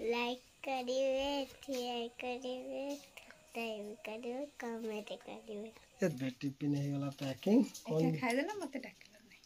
Like करिए, share करिए, subscribe करिए, कमेंट करिए। ए बेटी पिने गला पैकिंग एका खाइ देला मते डाकिला नै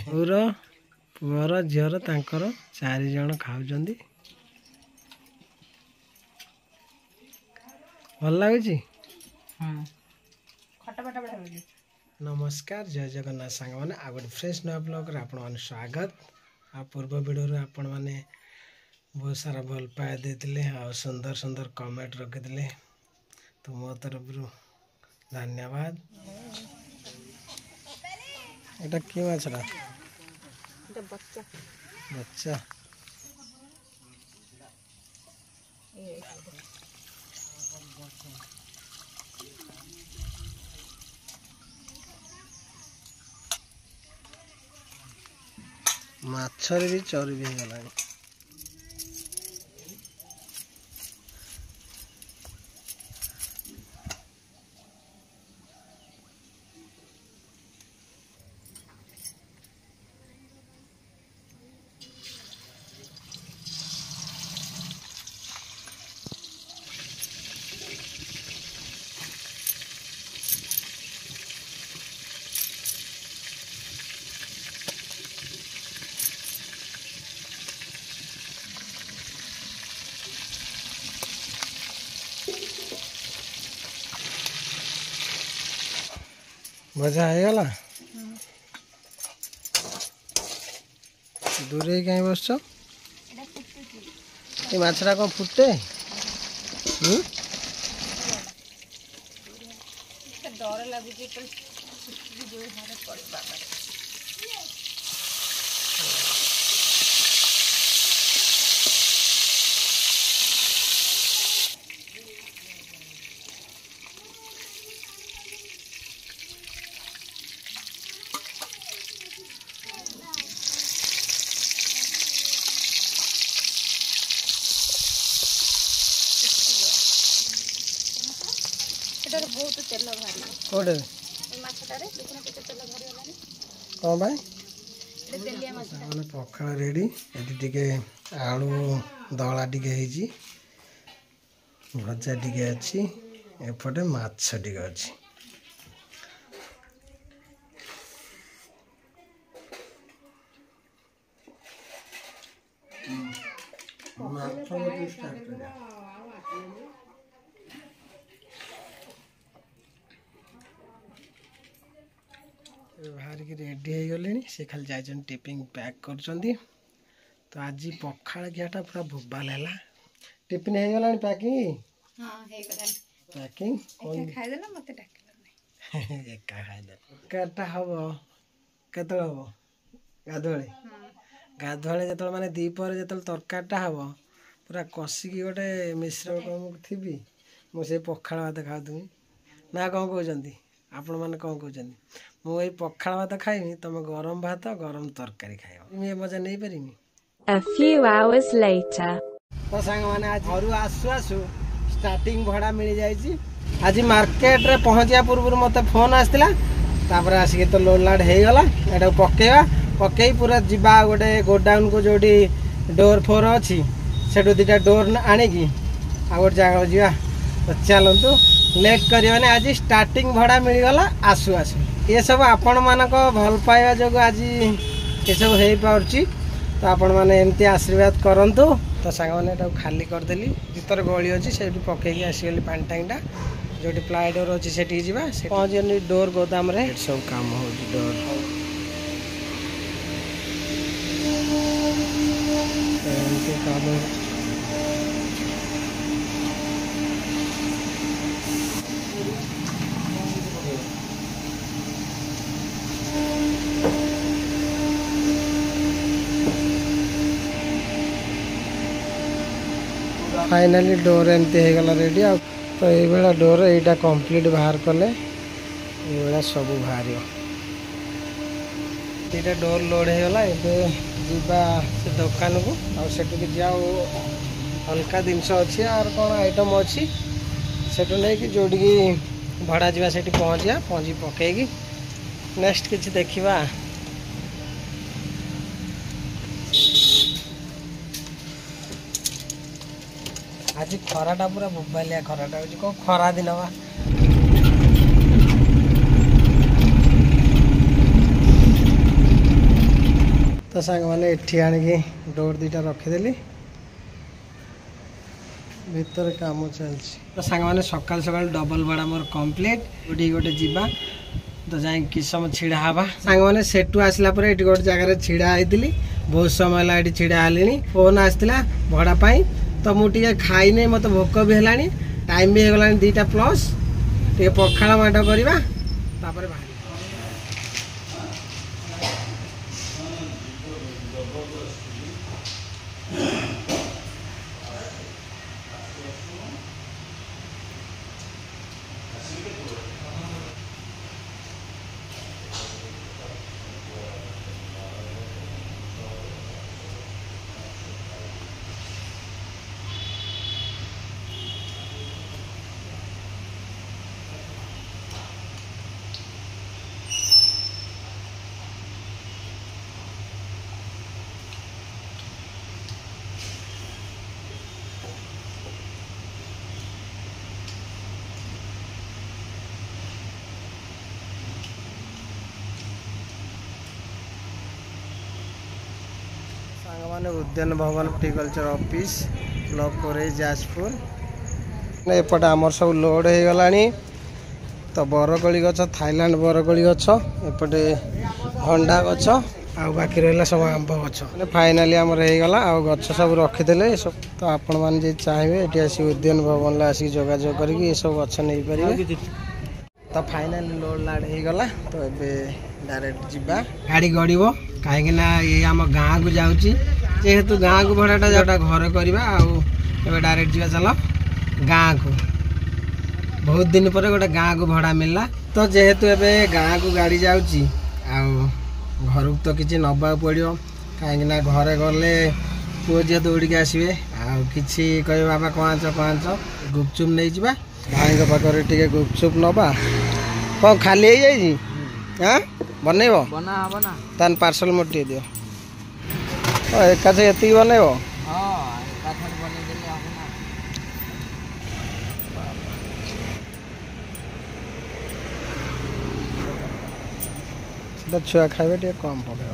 पूरा पुअर झियर तांकर 4 जण खाउजंदी। भल लागुची। खटा पटा पटा होई। नमस्कार, जय जगन्नाथ सांग माने आ गोटे फ्रेश नया ब्लॉग रे आपण माने स्वागत। आ पूर्व वीडियो रे आपण माने बहुत सारा भल पाए देथिले आ सुंदर सुंदर कमेंट रखिथिले, तो मो तरफ धन्यवाद। एटा की माछरा? एटा बच्चा बच्चा माछर भी चर्बी हो गलानी। मजा आएगा दूरे कहीं बस ये माछरा कौन फुटे डर लागुची तो जो हारे पड़े बाबा एटारे बहुत तेल भारी कोडे ए माछटारे देखना केते तेल भारी होलानी कौन भाई ए तेलिया माछ माने पखाळ रेडी एटी टिके आलू दळा टिके हेजी भजा टिके अछि एपटे माछ टिके अछि। माछ मते स्टार्ट कर बाहर की रेडी हो गले से खाली जाइछन टिफिन पैक करछंदी। तो आज पखाळ घियाटा पूरा भोबाल हैला। टिफिन हो गलानी पैकिंग। हां हे गलानी पैकिंग एका खाइ देला मते डाकिला नै एका खाइ दे काटा हबो केतळ हबो गाधळे गाधळे जेतळ माने दीपर जेतळ तरकाटा हबो पूरा कसी की गोटे मिश्रण को थिबी मो से पखाळ भात खाउथुमी ना कोन कहउचंदी आपण माने कोन कहउचंदी मो ए पखाळ भात खाइमी तमे गरम भात गरम तरकारी खाइबो मी मजा नै परिमी। A few hours later. तो संग माने आज घरु आसु आसु स्टार्टिंग भड़ा मिल जाइची। आज मार्केट रे पहुंचिया पूर्व मते फोन आस्तिला तापर आसी तो लोड लाड हे गला एटा पकेवा पकेई पूरा जिबा गोटे गोडाउन को जोडी डोर फोर अछि सेटो दिटा डोर आने की आ गोट जगह जिवा तो चलंतु लेट करियो ने आज स्टार्टिंग भड़ा मिल गला आसु आसु ये सब आपण मानक भल पाइबा जोग आज ये सब हे पाउची। तो आपण माने एमती आशीर्वाद करंतु। तो सांग माने एटा खाली कर देली भीतर गली अछि सेठी पकेई आसी गेली पानी टैंकटा जोटी प्लाई डोर अछि सेठी जिबा से पहुंचनी डोर गोदाम रे सब काम हो डोर एमती काम फाइनली डोर एमती हो गला रेडी। तो ये डोर यहाँ कंप्लीट बाहर कले ये सब बाहर ये डोर लोड हो गला जीवा से दुकान को आठ जाओ हल्का जिनस अच्छी और कौन आइटम अच्छी से नहीं जोड़ी भड़ा जा से पहुँचा पहुँची पकईकि नेक्स्ट किसी देखा। आज खराटा पूरा मोबाइलिया खराटा हो कौन खरा दिन बा तो सांग मैंने एठी आनिकी डोर दीटा रखीदेली भीतर काम चलती तो सांग मैंने सकाल सकाल डबल बड़ा मोर कंप्लीट गोटे गोटे जीवा तो जाए कि समय छिड़ा हवा सांग मैंने सेठू आसला पर ये गोटे जगह छिड़ा होती बहुत समय है ये छिड़ा हली फोन आसला भड़ा पाई तो मुझे खाई मत भोक भी है टाइम भी हो गला 2टा प्लस टे पखाड़ माड करवा बाहर माने उद्यान भवन हॉर्टिकल्चर ऑफिस ब्लॉक 4 जाजपुर एपटे आमर सब लोड हो गला तो बरकोली गछ थाईलैंड बरकोली गछ एपटे भंडा गछ आ बाकी रहा सब आंब गछ फाइनाली आमर हो गला आ गछ सब रखीदे सब तो आपण मैंने जो चाहिए ये आस उद्यान भवन आसिक जोगाजोग करके सब गछ नहीं पारे तो फाइनाली लोड लाड हो गला तो ये डायरेक्ट जीवा गाड़ी गड़ब कहीं ये आम गाँ को जाऊँगी जेहेतु गाँ को भड़ाटा जोटा घर करवा डायरेक्ट जा चल गाँ को बहुत दिन पर गोटे गाँ को भड़ा मिलला तो जेहेतु एबे गाँ को गाड़ी जाऊँगी घर को तो किसी नवा पड़ो कहीं घरे गले पुओ झील दौड़ी आसवे आछि कह बाबा कहाँच गुपचुप नहीं जा भाई पाखे टे गुपचुप नवा कौन खाली हो हाँ बनइब तान पार्सल मोट दियो एकासे ये बनइब छुआ खाइबे टे कम पड़े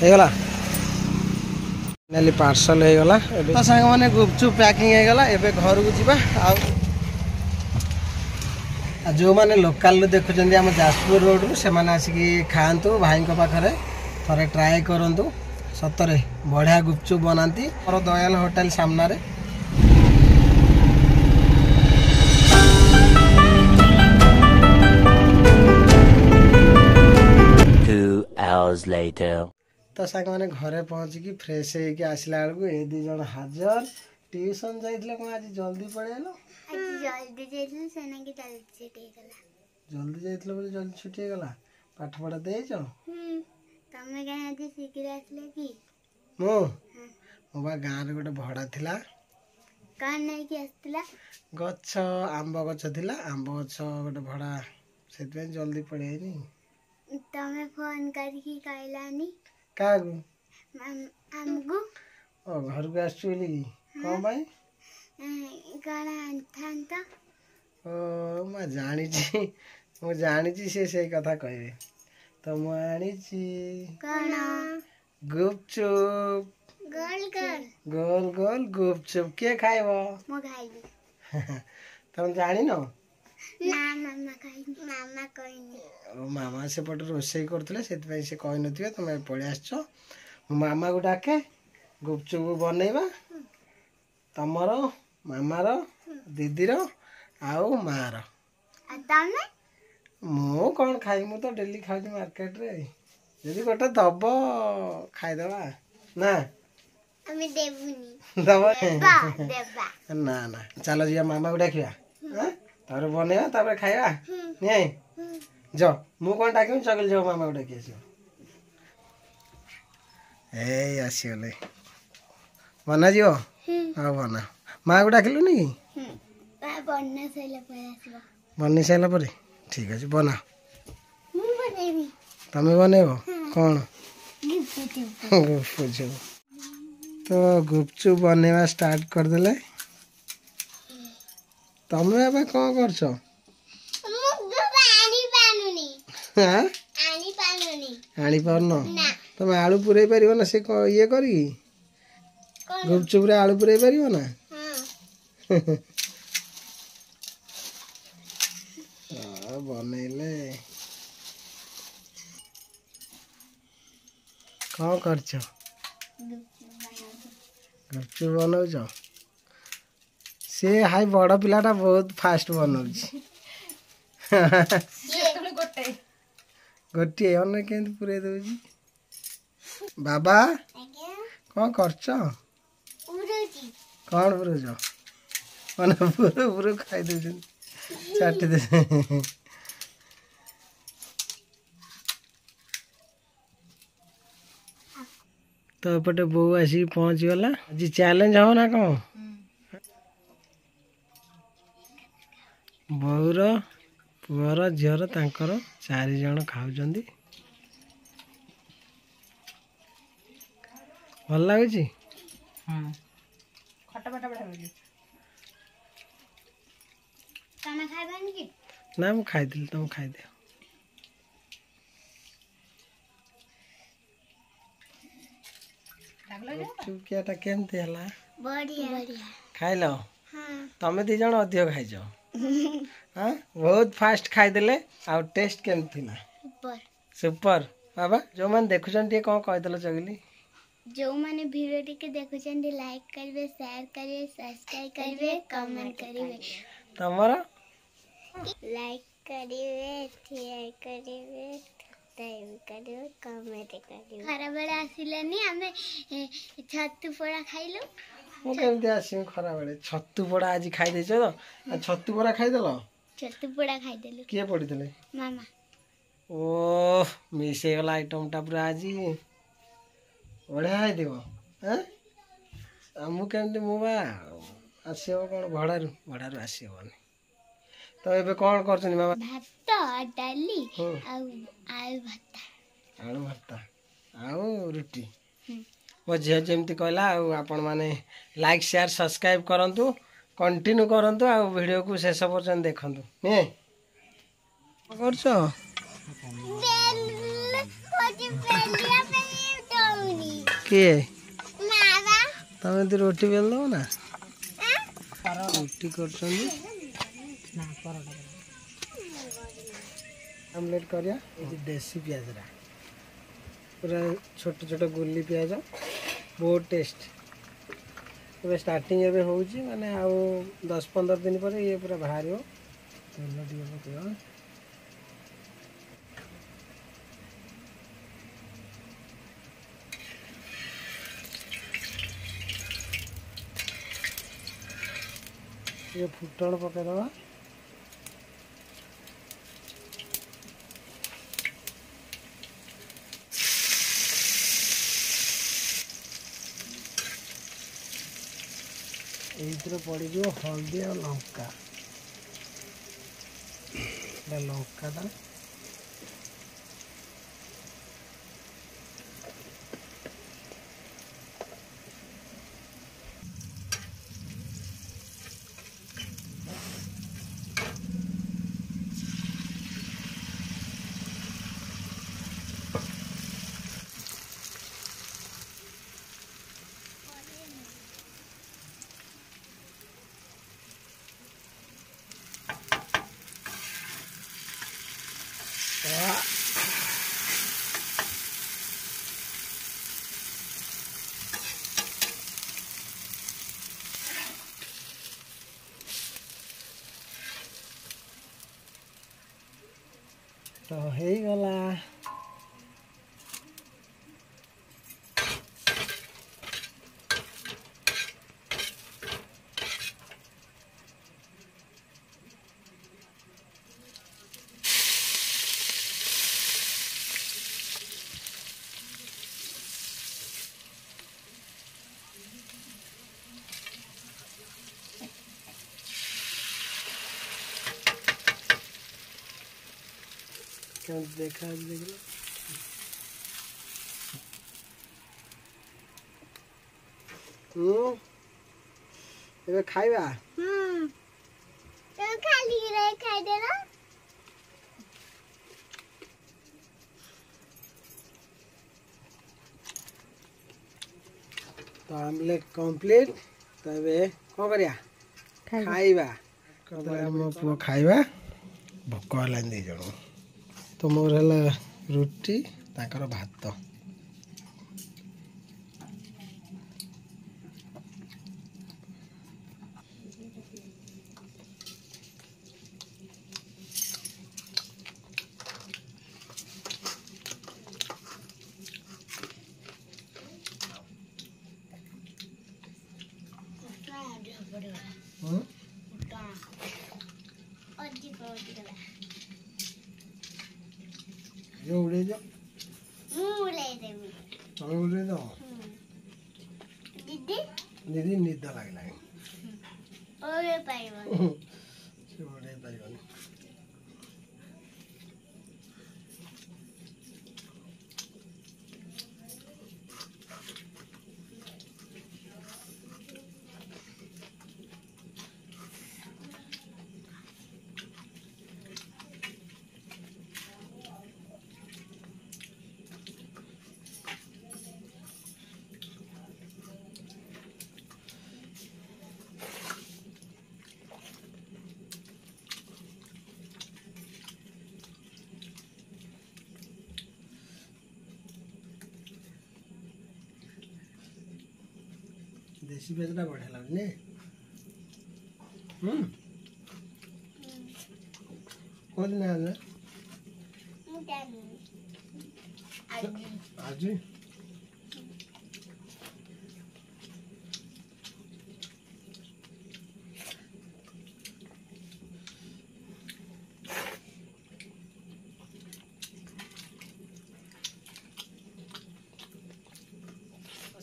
गला पार्सल हो गला तो सांग मैंने गुपचुप पैकिंग हो गला एबे घर को जीवा जो मैंने लोकल देखुं आम जाजपुर रोड से आसिक खातु भाई पाखे थे ट्राए करूँ सतरे बढ़िया गुपचुप बनाती और दयाल होटल सामना रे तो सांग मैंने घरे पहुँचिकी फ्रेश होगी आसला बेलू ये 2 जन हाजर ट्यूशन जाइए कौन आज जल्दी पड़ेल जल्दी बोले जल्दी छुट्टी गला पाठ पढ़ा देच तमे कहीं आज शीघ्र आसले कि मो बा गाँव रे गोटे भड़ा थिला कौन नहीं कि आसला गछ आंब गछ थिला आंब गछ गोटे भड़ा से जल्दी पड़ेनी तमे फोन करके कहलानी का हमको ओ घर को आसु बोली कौन भाई कौन आंथा ओ मैं जानी से कथा कहबे तो मुझे कौन गुपचुप गोल गोल गोल गोल गुपचुप के खाइब मो खाइबी तुम जानी न ନା ମାମା କହିନି। ମାମା ସେପଟେ ରୋଷେଇ କରୁଥିଲେ ସେଥିପାଇଁ ସେ କହିନଥିବେ ତମେ ପଳେଇ ଆସିଛ। ମୁଁ ମାମାକୁ ଡାକେ ଗୁପଚୁପ ବନେଇବା ତମର ମାମାର ଦିଦିର ଆଉ ମାର। ଆଉ ତମେ? ମୁଁ କ'ଣ ଖାଇବି ମୁଁ ତ ଡେଲି ଖାଉଛି ମାର୍କେଟରେ। ଯଦି ଗୋଟେ ଦବ ଖାଇଦବା ନା। ଆମେ ଦେବୁନି। ଦବ ଦେବା। ନା ନା ଚାଲ ଯିବା ମାମାକୁ ଡାକିବା ତାପରେ ବନେଇବା ତାପରେ ଖାଇବା ନାଇଁ ଯ ମୁଁ କ'ଣ ଡାକିବି ଚଗଲି ଯିବ ମାମାକୁ ଡାକି ଆସିବ। ଏଇ ଆସିଗଲେ ବନାଯିବ। ହଉ ବନା ମାଆକୁ ଡାକିଲୁନି କି? ବନା ସରିଲା ପରେ ଆସିବ। ବନେଇ ସାରିଲା ପରେ ଠିକ୍ ଅଛି ବନା। ମୁଁ ବନେଇବି। ତମେ ବନେଇବ କ'ଣ? ଗୁପଚୁପ। ତ ଗୁପଚୁପ ବନେଇବା ଷ୍ଟାର୍ଟ କରିଦେଲେ। ତମେ ଏବେ କ'ଣ କରୁଛ? ଆଣିପାରୁନ? ତମେ ଆଳୁ ପୁରେଇ ପାରିବ ନା ସେ ଇଏ କରିକି ଗୁପଚୁପରେ ଆଳୁ ପୁରେଇ ପାରିବ ନା? ବନେଇଲେ କ'ଣ କରୁଛ? ଗୁପଚୁପ ବନଉଛ? ସେ ହାଇ ବଡ଼ ପିଲାଟା ବହୁତ ଫାଷ୍ଟ ବନଉଛି। ଗୋଟିଏ ଅନ୍ୟ କେମିତି ପୁରେଇ ଦଉଛି? ବାବା କ'ଣ କରୁଛ? କ'ଣ ପୁରଉଛ? ମାନେ ପୁର ଖାଇ ଦଉଛନ୍ତି ଚାଟି ଦେ। ତ ଏପଟେ ବୋଉ ଆସିକି ପହଞ୍ଚିଗଲା। ଆଜି ଚ୍ୟାଲେଞ୍ଜ ହବ ନା କ'ଣ? ବୋଉର ପୁଅର ଝିଅର ତାଙ୍କର 4 ଜଣ ଖାଉଛନ୍ତି। ଭଲ ଲାଗୁଛି? ତମେ ଖାଇବାନି କି? ନା ମୁଁ ଖାଇଥିଲି ତମେ ଖାଇଦିଅ। ଗୁପଚୁପିଆଟା କେମିତି ହେଲା? ବଢିଆ। ଖାଇଲ? ତମେ 2 ଜଣ ଅଧିକ ଖାଇଛ। ହଁ ବହୁତ ଫାଷ୍ଟ ଖାଇଦେଲେ। ଆଉ ଟେଷ୍ଟ କେମିତି ଥିଲା? ସୁପର। ବାବା ଯେଉଁମାନେ ଦେଖୁଛନ୍ତି ଟିକେ କ'ଣ କହିଦେଲ ଚଗଲି? ଯେଉଁମାନେ ଭିଡ଼ିଓ ଟିକେ ଦେଖୁଛନ୍ତି ଲାଇକ୍ କରିବେ, ସେୟାର କରିବେ, ସବସ୍କ୍ରାଇବ କରିବେ, କମେଣ୍ଟ କରିବେ। ତମର? ଲାଇକ୍ କରିବେ, ସେୟାର କରିବେ, ସବସ୍କ୍ରାଇବ କରିବେ, କମେଣ୍ଟ କରିବେ। ଖରାବେଳେ ଆସିଲେନି ଆମେ ଛତୁ ପୋଡ଼ା ଖାଇଲୁ। ମୁଁ କେମିତି ଆସିବି ଖରାବେଳେ? ଛତୁ ପୋଡ଼ା ଆଜି ଖାଇଦେଇଛ ତ? ଛତୁ ପୋଡ଼ା ଖାଇଦେଲ? ଛତୁ ପୋଡ଼ା ଖାଇଦେଲୁ। କିଏ ପଡ଼ିଥିଲେ? ମାମା। ଓ ମିସ୍ ହେଇଗଲା ଆଇଟମଟା ପୁରା ଆଜି। ବଢ଼ିଆ ହେଇଥିବ। ମୁଁ କେମିତି ମୁଁ ବା ଆସିବ କ'ଣ ଭଡ଼ାରୁ ଆସିବନି। ତ ଏବେ କ'ଣ କରୁଛନ୍ତି ମାମା? ଭାତ ଡାଲି ଆଉ ଆଳୁ ଭର୍ତ୍ତା। ଆଳୁ ଭର୍ତ୍ତା ଆଉ ରୁଟି। ମୋ ଝିଅ ଯେମିତି କହିଲା ଆଉ ଆପଣମାନେ ଲାଇକ୍ ସେୟାର ସବସ୍କ୍ରାଇବ କରନ୍ତୁ, କଣ୍ଟିନ୍ୟୁ କରନ୍ତୁ ଆଉ ଭିଡ଼ିଓକୁ ଶେଷ ପର୍ଯ୍ୟନ୍ତ ଦେଖନ୍ତୁ। ନୁହେଁ କ'ଣ କରୁଛ? କିଏ? ତମେ ଯଦି ରୁଟି ବେଲ ଦେବ ନା? ରୁଟି କରୁଛନ୍ତି। ଆମଲେଟ୍ କରିବା। ଏଇ ଦେଶୀ ପିଆଜରା ପୁରା ଛୋଟ ଛୋଟ ଗୁଲି ପିଆଜ ବହୁତ ଟେଷ୍ଟ। ଏବେ ଷ୍ଟାର୍ଟିଂ ଏବେ ହେଉଛି ମାନେ ଆଉ 10-15 ଦିନ ପରେ ଇଏ ପୁରା ବାହାରିବ। ତେଲ ଟିକେ ପକେଇବା। ଟିକେ ଫୁଟଣ ପକେଇଦେବା। ଏଇଥିରେ ପଡ଼ିଯିବ ହଳଦୀ ଆଉ ଲଙ୍କା। ଲଙ୍କାଟା तो हो गला क्यों देखा देख लो ଏବେ ଖାଇବା तो खाली रहे खाई देना तो आमलेट कंप्लीट तबे कौन करिया खाଇବା मो पुओ खाଇବା भोक हेलानी दी जण तो मोर हला रुटी ताकर भात यो उड़े जो मुले देवी तमे उड़े दो दीदी दीदी निद लागला ओरे पाइबो से उड़े पाइबनी देसी बेचना बढ़िया लगने कौन दिन आज आज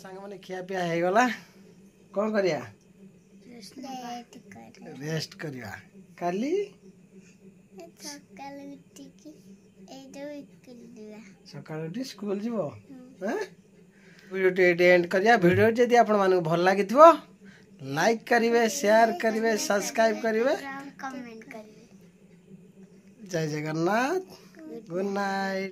सांग मैंने खिया पिया हो गला कौन करिया रेस्ट करिया काली सकाळी उठिकी एदो कर दिया सकाळ उठी स्कूल जीवो हैं वीडियो टे एंड करिया वीडियो जदी आपण मानु भल लागिथबो लाइक करिवे शेयर करिवे सब्सक्राइब करिवे कमेंट करिवे जय जगन्नाथ गुड नाइट।